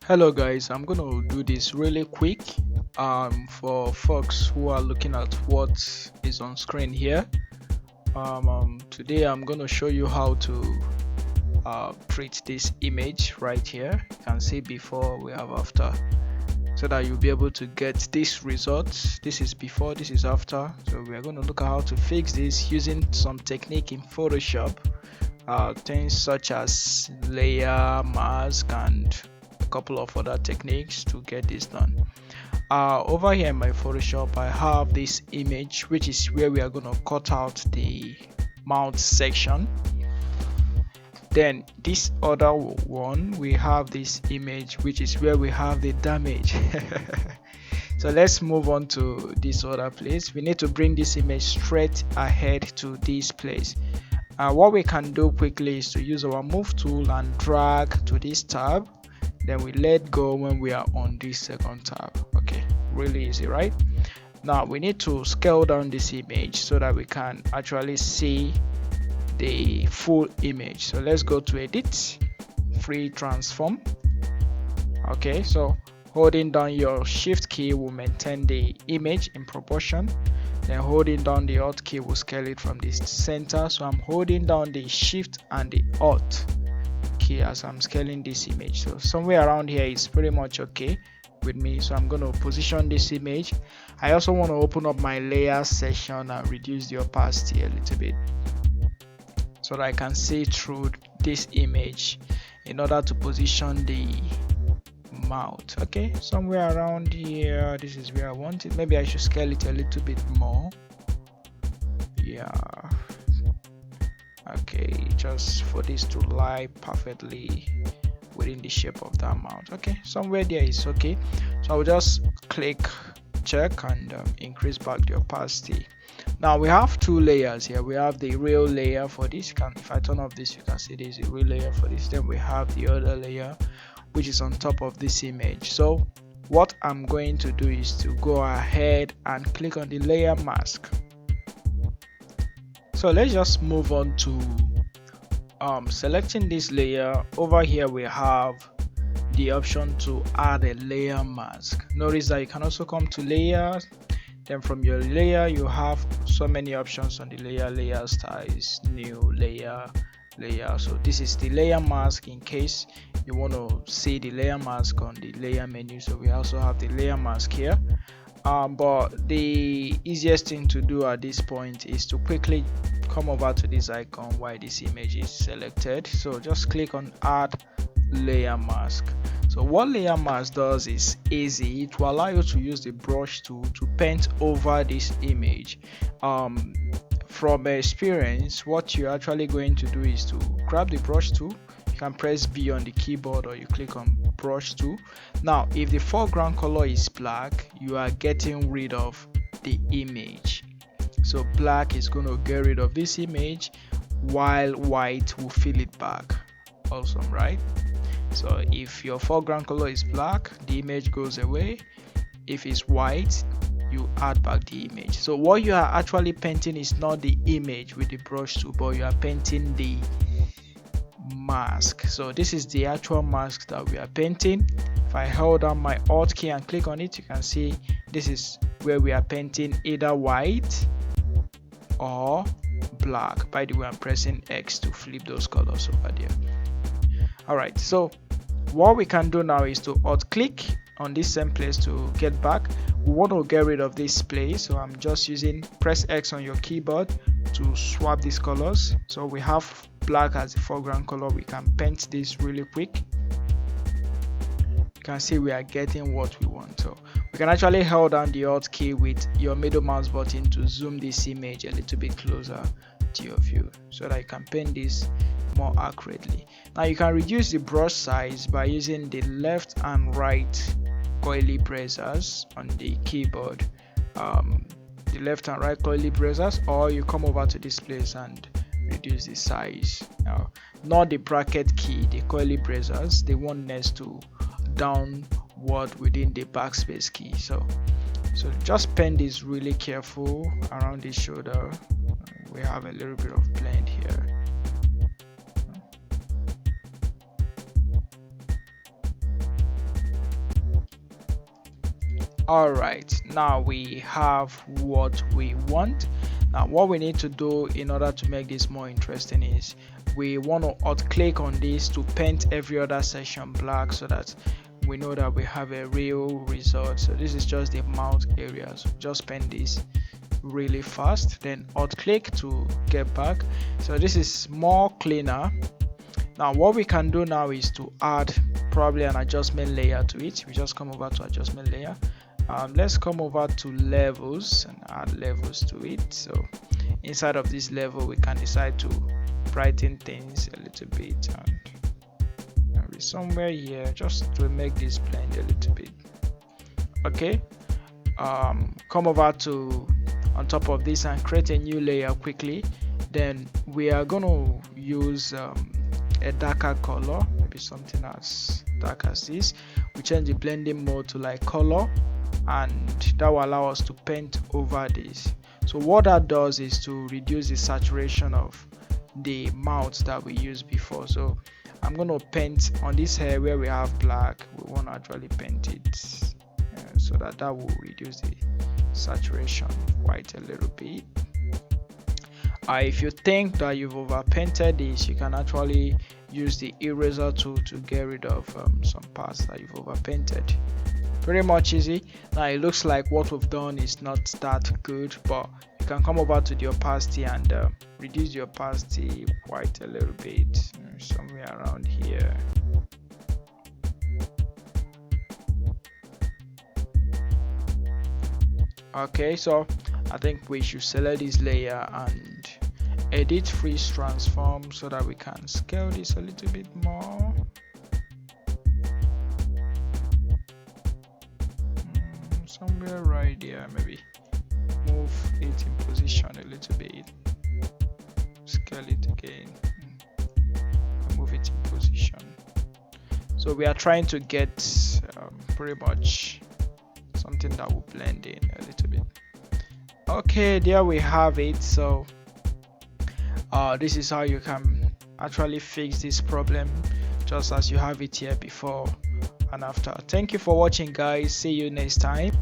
Hello guys, I'm gonna do this really quick for folks who are looking at what is on screen here. Today I'm gonna show you how to treat this image right here. You can see before, we have after, so that you'll be able to get this result. This is before, this is after. So we are going to look at how to fix this using some technique in Photoshop, things such as layer, mask, and a couple of other techniques to get this done. Over here in my Photoshop, I have this image, which is where we are going to cut out the mount section. Then this other one, we have this image, which is where we have the damage. So let's move on to this other place. We need to bring this image straight ahead to this place. What we can do quickly is to use our move tool and drag to this tab. Then we let go when we are on this second tab. Okay, really easy, right? Now we need to scale down this image so that we can actually see the full image. So let's go to edit, free transform. Okay, so holding down your shift key will maintain the image in proportion. Then holding down the alt key will scale it from the center. So I'm holding down the shift and the alt key as I'm scaling this image. So somewhere around here is pretty much okay with me. So I'm going to position this image. I also want to open up my layer section and reduce the opacity a little bit, so that I can see through this image in order to position the mount. Okay, somewhere around here, this is where I want it. Maybe I should scale it a little bit more. Yeah, okay, just for this to lie perfectly within the shape of that mount. Okay, somewhere there is okay. So I'll just click check and increase back the opacity. Now we have two layers here. We have the real layer for this. If I turn off this, you can see there's a real layer for this. Then we have the other layer, which is on top of this image. So what I'm going to do is to go ahead and click on the layer mask. So let's just move on to selecting this layer. Over here we have the option to add a layer mask. Notice that you can also come to layers. Then from your layer, you have so many options on the layer styles, new layer. So this is the layer mask in case you want to see the layer mask on the layer menu. So we also have the layer mask here. But the easiest thing to do at this point is to quickly come over to this icon while this image is selected. So just click on add layer mask. So what layer mask does is easy. It will allow you to use the brush tool to paint over this image. From experience, what you're actually going to do is to grab the brush tool. You can press B on the keyboard or you click on brush tool. Now if the foreground color is black, you are getting rid of the image. So black is going to get rid of this image, while white will fill it back. Awesome, right? So if your foreground color is black, the image goes away. If it's white, you add back the image. So what you are actually painting is not the image with the brush tool, but you are painting the mask. So this is the actual mask that we are painting. If I hold down my alt key and click on it, you can see this is where we are painting either white or black. By the way, I'm pressing X to flip those colors over there. Alright, so what we can do now is to alt click on this same place to get back. We want to get rid of this place, so I'm just using press X on your keyboard to swap these colors. So we have black as the foreground color. We can paint this really quick. You can see we are getting what we want. So we can actually hold down the alt key with your middle mouse button to zoom this image a little bit closer to your view so that you can paint this more accurately. Now you can reduce the brush size by using the left and right coily brushes on the keyboard, the left and right coily brushes, or you come over to this place and reduce the size. Now, not the bracket key, the coily brushes, the one next to downward within the backspace key. So just paint this really careful around the shoulder. We have a little bit of blend here. All right, now we have what we want. Now what we need to do in order to make this more interesting is we want to alt click on this to paint every other section black so that we know that we have a real result. So this is just the mouth area, so just paint this really fast, then alt click to get back. So this is more cleaner. Now what we can do now is to add probably an adjustment layer to it. We just come over to adjustment layer. Let's come over to levels and add levels to it. So inside of this level we can decide to brighten things a little bit, and maybe somewhere here just to make this blend a little bit. Okay, come over to on top of this and create a new layer quickly. Then we are going to use a darker color, maybe something as dark as this. We change the blending mode to like color, and that will allow us to paint over this. So what that does is to reduce the saturation of the mouth that we used before. So I'm going to paint on this hair where we have black. We want to actually paint it so that will reduce the saturation quite a little bit. If you think that you've overpainted this, you can actually use the eraser tool to get rid of some parts that you've overpainted. Pretty much easy. Now it looks like what we've done is not that good, but you can come over to the opacity and reduce the opacity quite a little bit, somewhere around here. Okay, so I think we should select this layer and edit freeze transform so that we can scale this a little bit more. Somewhere right there, maybe move it in position a little bit, scale it again, move it in position. So we are trying to get pretty much something that will blend in a little bit. Okay, there we have it. So this is how you can actually fix this problem, just as you have it here before and after. Thank you for watching, guys. See you next time.